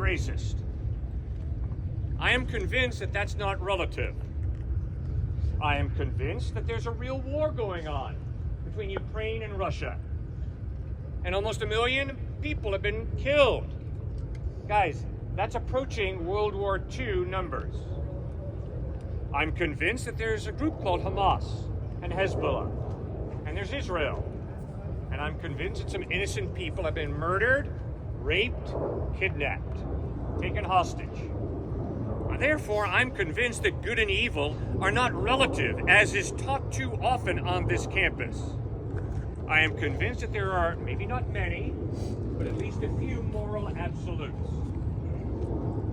racist. I am convinced that that's not relative. I am convinced that there's a real war going on between Ukraine and Russia. And almost 1 million people have been killed. Guys, that's approaching World War II numbers. I'm convinced that there's a group called Hamas and Hezbollah, and there's Israel. And I'm convinced that some innocent people have been murdered, raped, kidnapped, taken hostage. Therefore, I'm convinced that good and evil are not relative, as is taught too often on this campus. I am convinced that there are, maybe not many, but at least a few moral absolutes.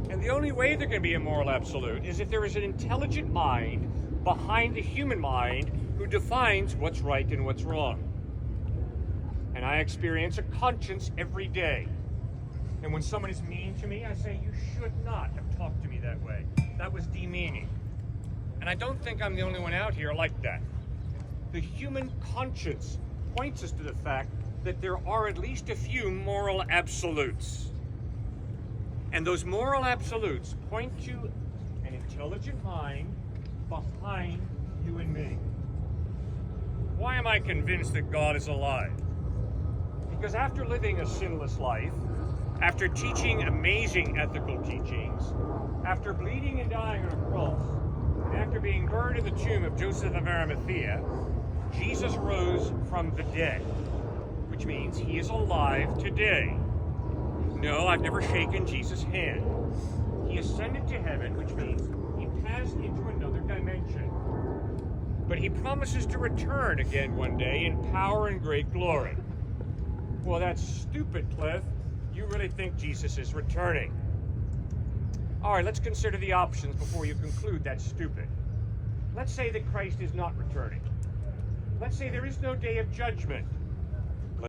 And the only way there can be a moral absolute is if there is an intelligent mind behind the human mind who defines what's right and what's wrong. And I experience a conscience every day. And when someone is mean to me, I say, you should not have talked to me that way. That was demeaning. And I don't think I'm the only one out here like that. The human conscience points us to the fact that there are at least a few moral absolutes. And those moral absolutes point to an intelligent mind behind you and me. Why am I convinced that God is alive? Because after living a sinless life, after teaching amazing ethical teachings, after bleeding and dying on a cross, and after being buried in the tomb of Joseph of Arimathea, Jesus rose from the dead, which means he is alive today. No, I've never shaken Jesus' hand. He ascended to heaven, which means he passed into another dimension. But he promises to return again one day in power and great glory. Well, that's stupid, Cliff. You really think Jesus is returning? All right, let's consider the options before you conclude that's stupid. Let's say that Christ is not returning. Let's say there is no day of judgment.